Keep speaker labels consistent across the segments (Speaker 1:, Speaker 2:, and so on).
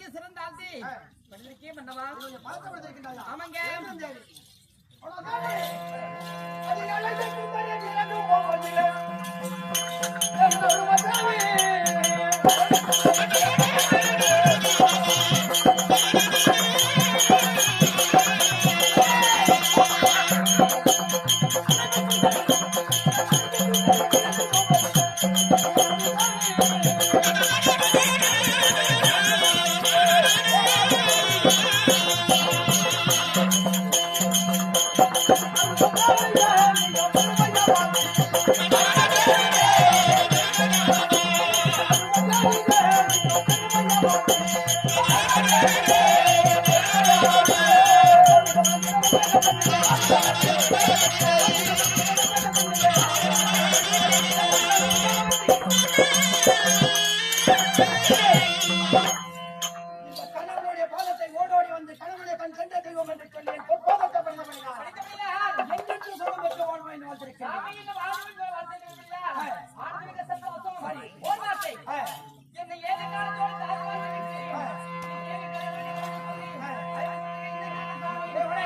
Speaker 1: சிறந்த ஆசி மன்னவா ஆமாங்க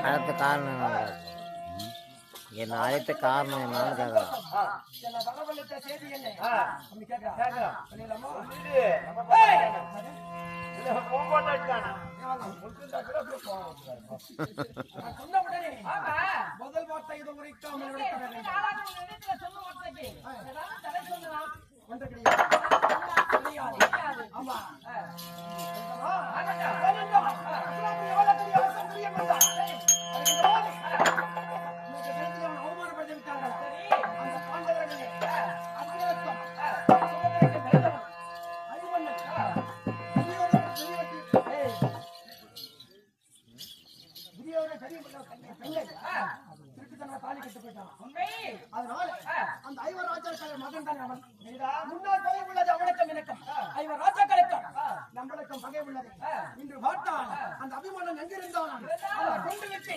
Speaker 2: அடுத்த காரணம் என்ன அழைத்த காரணம் என்னன்னு கேட்கலாம்.
Speaker 1: முதல் வார்த்தை இது முறைக்காமல் ஆமா அதனால அந்த ஐவர் ராஜாக்கள் மகன் தான் அவன். முன்னால் பகை உள்ளது அவனுக்கும் எனக்கும். ஐவர் ராஜாக்களுக்கும் நம்மளுக்கும் பகை உள்ளது. இன்று பார்த்தால் அந்த அபிமானம் எங்கிருந்தான் அவனை கொண்டு விட்டு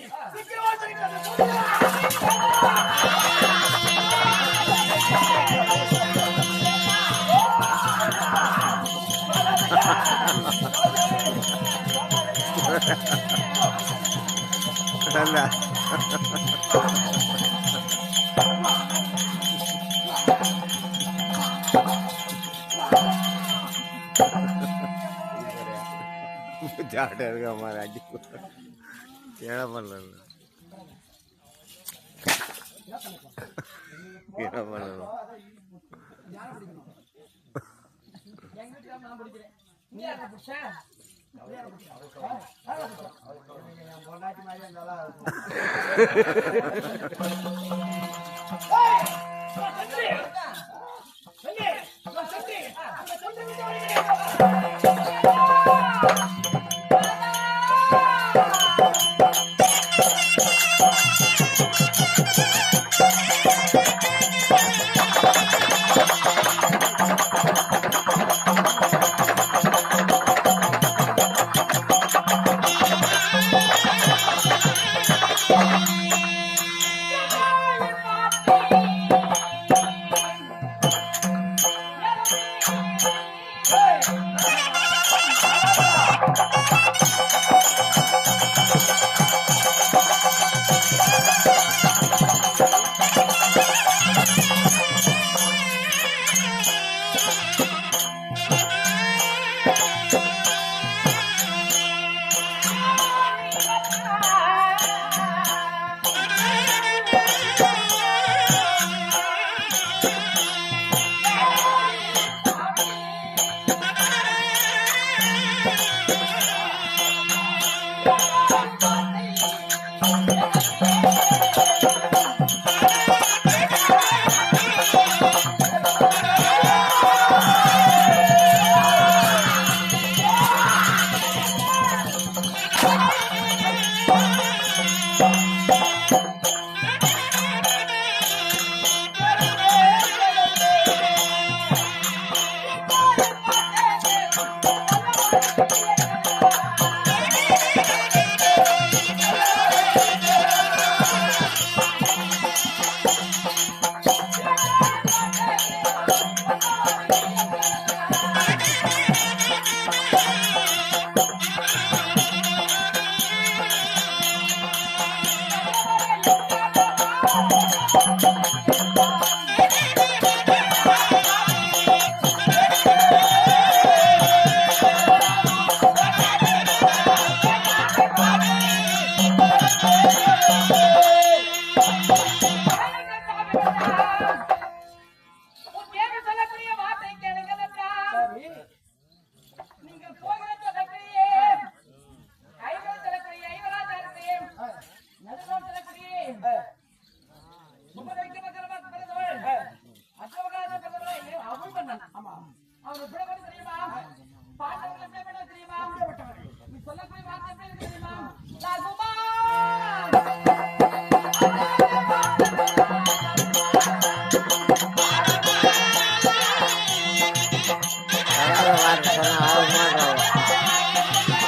Speaker 2: जाट है हमारे आज क्या बन क्या बन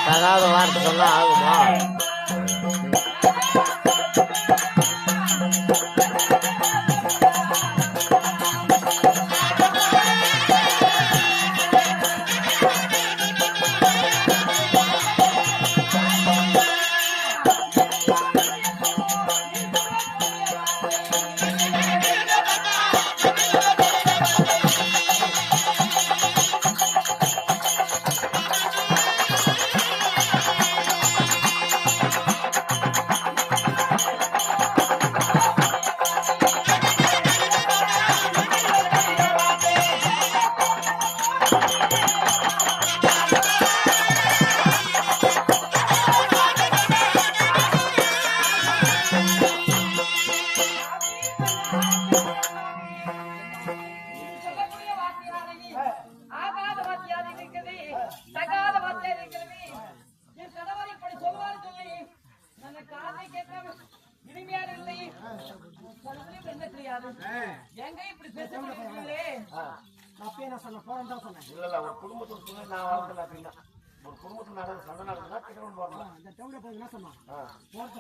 Speaker 2: தகாத வார்த்தை சொன்னா ஆகுமா?
Speaker 3: ஒரு குடும்பத்துக்கு நான் வாழ்க்கை அப்படின்னா ஒரு குடும்பத்துல நடந்த சண்டை நடந்தா கிட்ட போறலாம்
Speaker 1: இந்த டவுன்ல போய் என்ன சொன்னா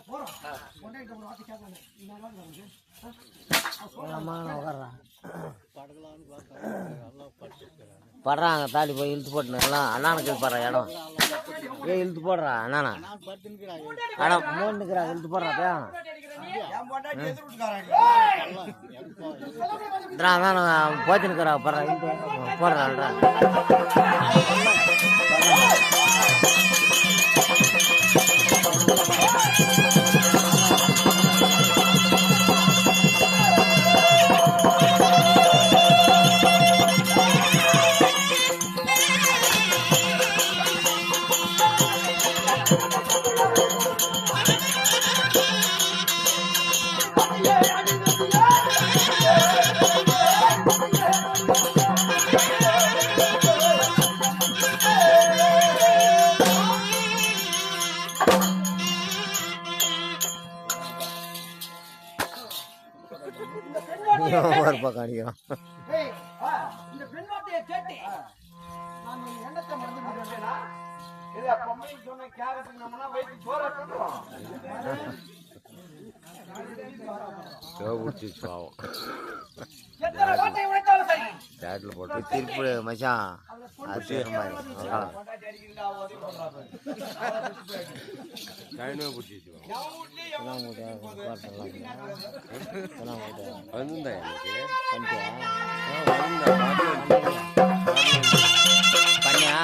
Speaker 1: போறோம் கொண்டாயிட்டு ஒரு வாட்டி கேட்கணும்
Speaker 2: படுறாங்க தாலி போய் இழுத்து போட்டுலாம் அண்ணானுக்கு படுற இடம் இழுத்து போடுறா அண்ணானா அண்ணா மூணுக்குறாங்க இழுத்து போடுறா அதான் போச்சுனுக்குறா படுறா இழுத்து போடுறான்றா ஒரு பக்கம் அடிக்கிறோம்.
Speaker 1: இந்த பெண் வார்த்தையை கேட்டு நான் எண்ணத்தை மறந்து
Speaker 3: சொன்ன கேரக்டர் நம்மனா வயிற்று சோற கட்டுறோம்
Speaker 2: சாட்டில் போட்டு திருப்பி மச்சான் அது செய்கிற மாதிரி வந்துந்தா பண்ணியா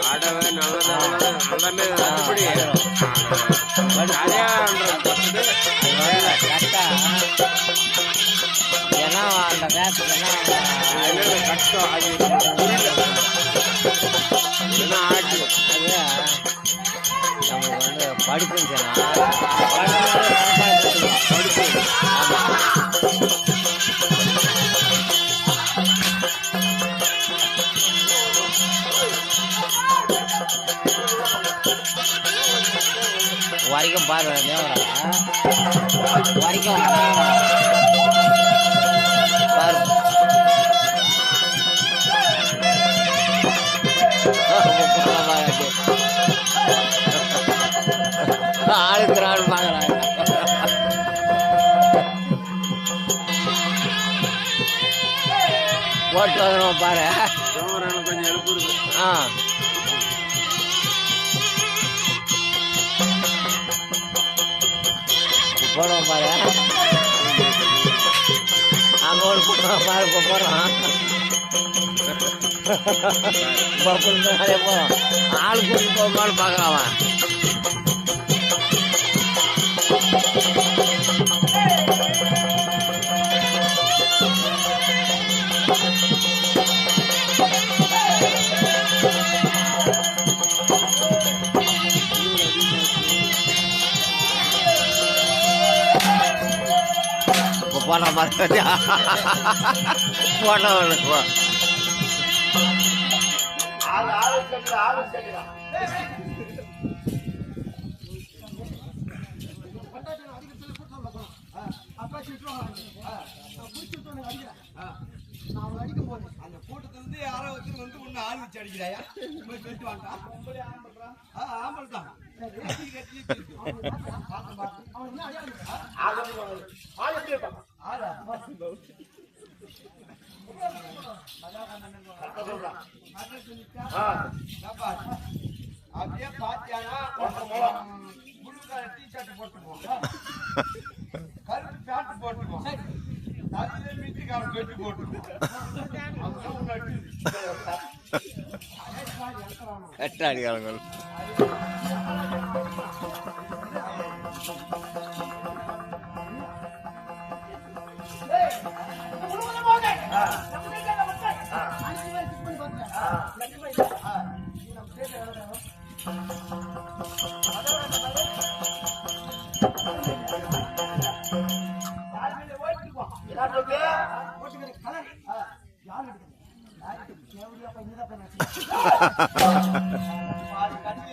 Speaker 4: ஆடவே நல்லமே அப்படி
Speaker 2: ஏன்னா அந்த வேலை
Speaker 4: கஷ்டம் அது ஆட்டு
Speaker 2: அது நமக்கு வந்து படிப்புன்னு வரைக்கும் பாரு வரைக்கும் பாரு ஆளுக்கு ஆள் பார்க்கலாம் போட்டு வந்துடும் பாரு
Speaker 4: கொஞ்சம் எழுப்பு இருக்கு
Speaker 2: ஆ போடுவோம் பாரு அங்கே ஒரு போடுறோம் பாரு இப்போ போடுறோம் நிறைய போகிறோம் ஆள் கூட்டி போகுமான்னு பார்க்கலாம் இப்போ போடுற மாதிரி போடுறவனுக்கு
Speaker 1: அந்த கூட்டத்துல இருந்து யாரோ ஒருத்தர் வந்து ஒண்ணு ஆள் வச்சு அடிக்கிறாயா போய் பெட்டு வாண்டா ஆம்பல் தான் அப்படியே பாத்தியானா புளு கலர் டிஷர்ட் போட்டுப்போம் கருப்பு பேண்ட் போட்டுப்போம் தலையில மீட்டிக்காரன் பெட்டு போட்டுப்போம்
Speaker 2: எட்டாடிக்காரங்கள்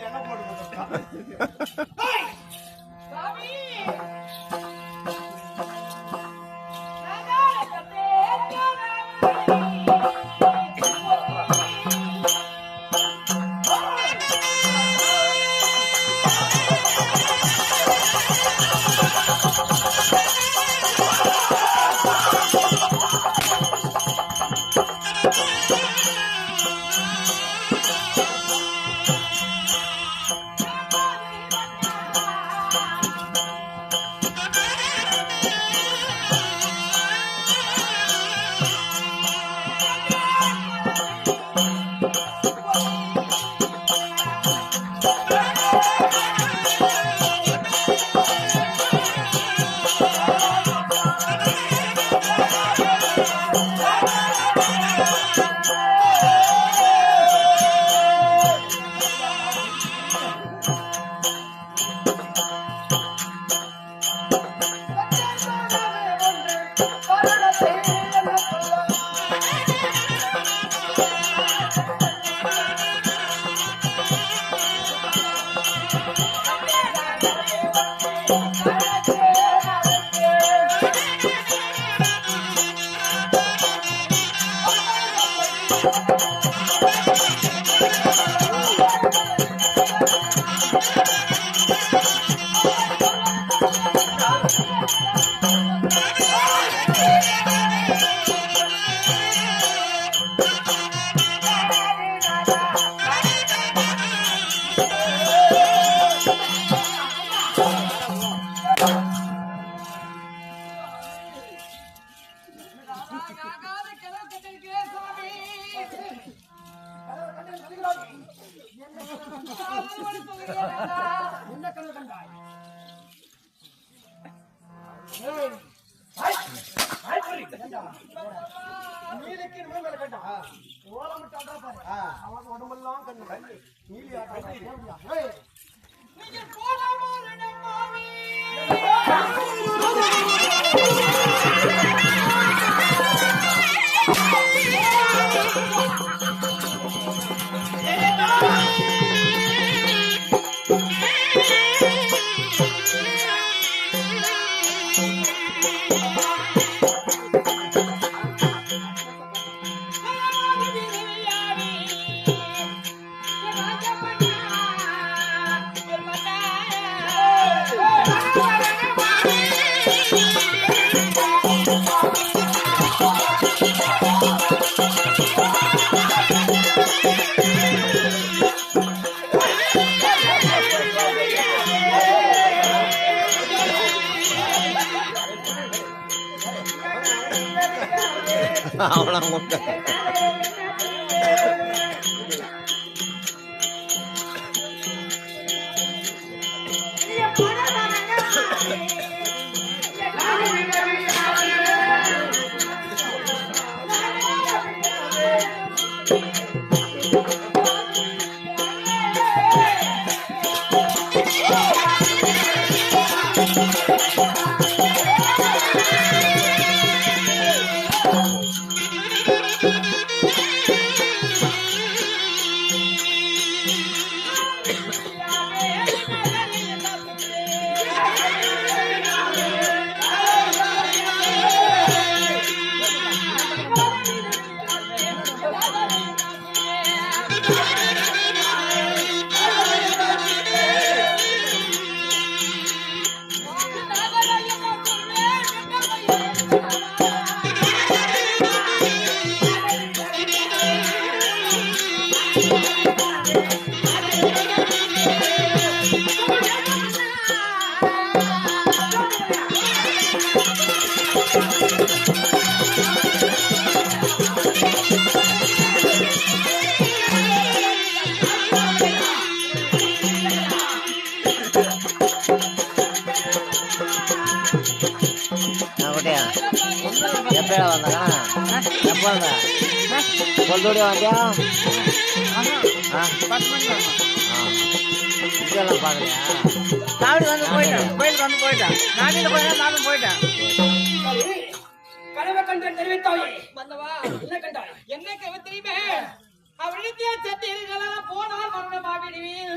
Speaker 1: என்ன போடுறது
Speaker 2: அவனா முட்டை எப்படா வந்தாங்க எப்போ வந்த கொல்தோடியா வந்தியா இதெல்லாம் பார்க்கலையா
Speaker 5: சாப்பிட்டு வந்து போயிட்டேன் கோயிலுக்கு வந்து போயிட்டேன் நாட்டில் போயிட்டேன் நானும் போயிட்டேன்
Speaker 1: கனவை கண்டு தெரிவித்தாயே
Speaker 6: வந்தவா
Speaker 1: என்ன கண்டாய்
Speaker 6: என்ன கவ தெரியுமே அவளிடத்தே சத்தியர்களெல்லாம் போனால் மரணமாகிடுவீர்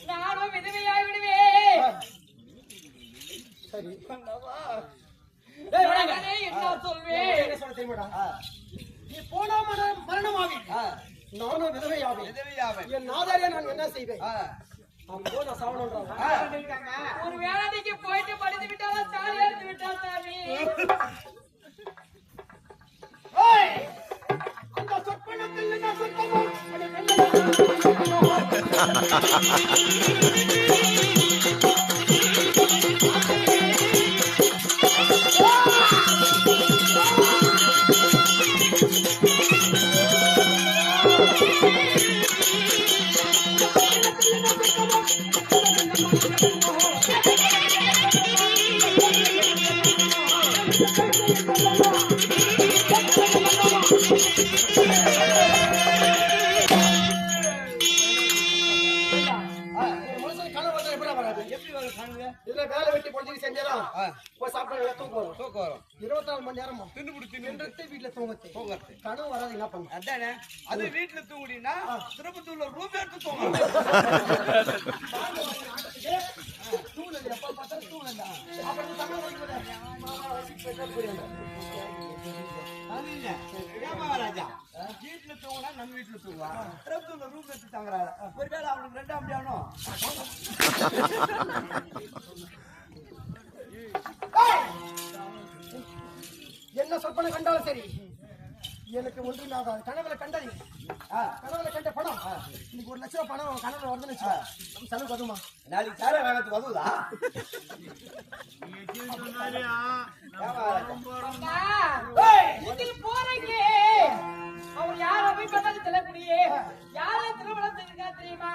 Speaker 6: நானும் விதவையாய் விடுவேன்
Speaker 1: சரி
Speaker 6: வந்தவா
Speaker 1: ஏய் வணங்க
Speaker 6: நானே என்ன சொல்வேன்
Speaker 1: என்ன சொல்ல தெரியுமாடா நீ போனா மரணமாவி நானும் விதவையாவே என் நாதாரியா நான் என்ன செய்வேன் போன சாவணும்ன்றாங்க
Speaker 6: ஒரு வேலைக்கு போயிட்டு படித்து விட்டாலும் தாலி எடுத்து விட்டா சாமி
Speaker 1: ஏய் அந்த சொப்பனத்தில் என்ன சொப்பனம் இதுல வேலை வெட்டி பொழுது செஞ்சா போய் சாப்பிட தூக்கம் வரும் 24 மணி நேரமா தின்னு வீட்டுல தூங்கத்து கனவு வராது என்ன பண்ண
Speaker 5: அதானே அது வீட்டுல தூங்குடினா திருப்பத்தூர்ல ரூம் எடுத்து தூங்க ராஜா வீட்டுல தூங்கினா நம்ம வீட்டுல தூங்குவா திருப்பத்தூர்ல ரூம் எடுத்து தாங்குறாரு ஒருவேளை அவனுக்கு ரெண்டாம் முடியானோ
Speaker 1: என்ன சொற்பனை கண்டாலும் சரி எனக்கு ஒன்று ஆகாது கனவுல கண்டது கனவுல கண்ட பணம் இன்னைக்கு 1 லட்சம் பணம் கனவுல வருதுன்னு வச்சுக்கோ நம்ம செலவுக்கு வருமா
Speaker 5: நாளைக்கு சார வேகத்துக்கு வருதா
Speaker 6: இதில் போறீங்க அவர் யார போய் பண்ணது தெரியக்கூடிய யார திருமணம் செஞ்சா தெரியுமா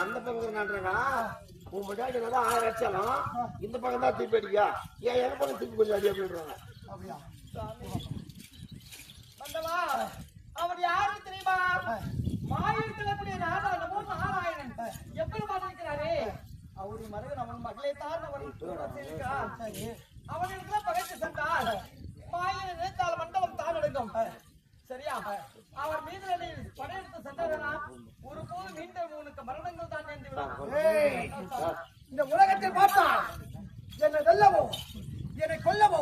Speaker 3: அந்த பக்கம் நன்றா உன் முன்னாடி நல்லா 1000 அடிச்சாலும் இந்த பக்கம் தான் திருப்பி அடிக்கா ஏன் எங்க பக்கம் திருப்பி கொஞ்சம் அடி அப்படின்றாங்க.
Speaker 1: அப்படியா?
Speaker 6: மண்டவா, அவர் யாருன்னு தெரியுமா? மாயத்தில் கூடிய நாராயணமோ நாராயணன் எப்படி இருக்கிறாரே
Speaker 1: அவரு மறைவன் அவன் மகளே தான் அவன்
Speaker 6: அவனுக்கு பகைத்து சென்றால் மாயை நினைத்தால் மண்டலம் தான் எடுக்கும். சரியா? அவர் மீது படையெடுத்து சென்றவனா ஒரு போது மீண்டும் உனக்கு மரணங்கள் தான் நேர்ந்து விடும்.
Speaker 1: இந்த உலகத்தில் பார்த்தா என்னை வெல்லவோ என்னை கொல்லவோ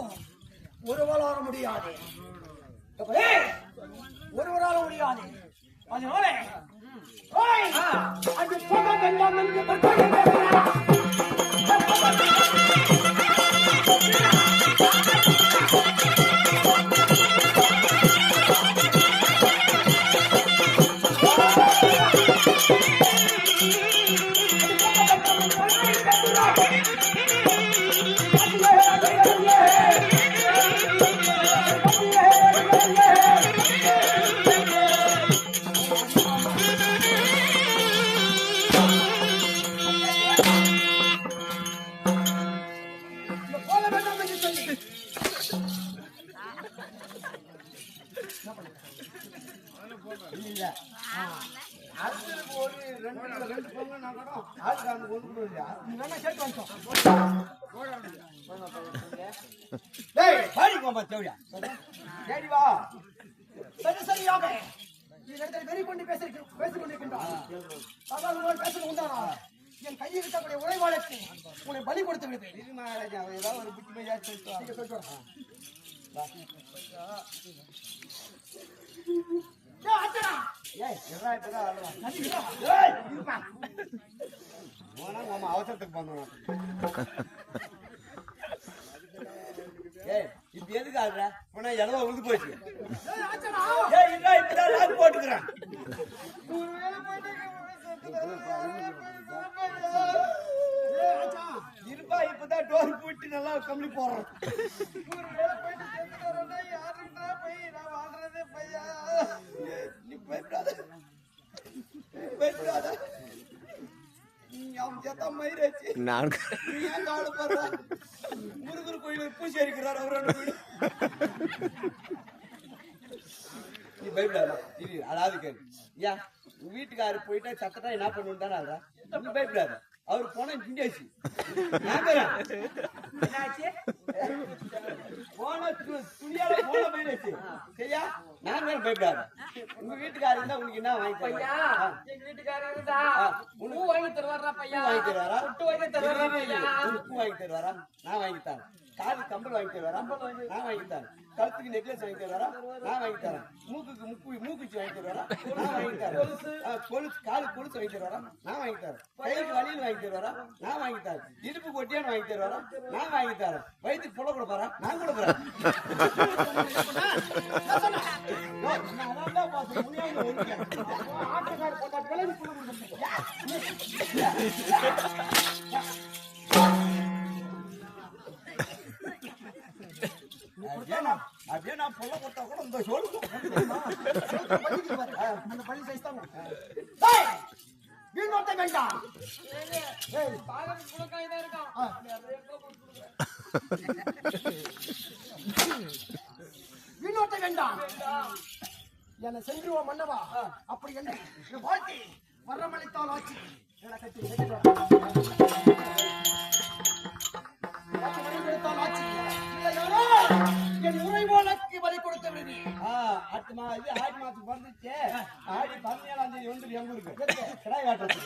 Speaker 1: ஒருவரால முடியாது, ஒருவரால முடியாது. அதனால அது போக வேண்டாம் என்று சரியாக வெறி கொண்டு பேசிக் கொண்டிருக்கின்றான். என் கையில் இருக்கக்கூடிய உழைவாளத்தை உன்னை பலி கொடுத்து விடுவேன்.
Speaker 5: ஏதாவது ஒரு புத்திமையா சொல்லிட்டு அவசரத்துக்கு பண்ணணும். இப்ப எதுக்கு ஆடுற போனா இடவா உழுது போச்சு. இப்பதான் போட்டுக்கிறேன். இருப்பா இப்பதான் டோர் போட்டு நல்லா கம்பளி போடுறோம். நீ பயப்படாத பயப்படாத. அவன் ஜெத்தா மயிராச்சு.
Speaker 2: நான்
Speaker 5: நீ ஏன் கவலைப்படுற? முருகர் கோயிலுக்கு பூசி அடிக்கிறார் அவரோட வீடு. நீ பயப்படாத. இது அதாவது கேள்வி. ஏன் வீட்டுக்காரு போயிட்டா சத்தட்டா என்ன பண்ணுன்னு தானே ஆகுறா? நீ பயப்படாத. அவரு போனா பிண்டாச்சு. போன துணியால போன போயிடுச்சு. சரியா? நான் பயப்படாத. உங்க வீட்டுக்காரர் இருந்தா உனக்கு என்ன வாங்கி
Speaker 6: பையா, எங்க வீட்டுக்காரர் பூ வாங்கி தருவாரா பையா?
Speaker 5: வாங்கி தருவாரா?
Speaker 6: புட்டு வாங்கி தருவாரா பையா?
Speaker 5: பூ வாங்கி தருவாரா? நான் வாங்கி தரேன். காது கம்பல் வாங்கி தருவாரா? நான் வாங்கி தரேன். கழுத்துக்கு நெக்லஸ் வாங்கி தருவாரா? நான் வாங்கி தரேன். மூக்குக்கு மூக்குச்சி வாங்கி தருவாரா? நான் வாங்கி தரேன். கொலுசு காலு கொலுசு வாங்கி தருவாரா? நான் வாங்கி தரேன். கைக்கு வலியில் வாங்கி தருவாரா? நான் வாங்கி தரேன். இடுப்பு கொட்டியான்னு வாங்கி தருவாரா? நான் வாங்கி தரேன். வயிற்றுக்கு புள்ள கொடுப்பாரா? நான் கொடுக்குறேன். அப்படியே நான் பொல்ல கொடுத்தா கூட இந்த சொல்லுங்க
Speaker 1: அந்த பள்ளி சைஸ் தான் வீணோட்ட வேண்டாம்.
Speaker 6: பாகத்துக்கு குணக்காய் தான் இருக்கான்.
Speaker 1: வீணோட்ட வேண்டாம். என்னை சென்றுவோம் மன்னவா. அப்படி என்று என் வாழ்க்கை வரமளித்தால் ஆச்சு. என் உறைவோனுக்கு வரை கொடுத்து விடுவி.
Speaker 5: அடுத்த ஆடி மாசம் பிறந்துச்சு. ஆடி 17ஆம் தேதி வந்து எங்க ஊருக்கு கிடாய் காட்டுறது.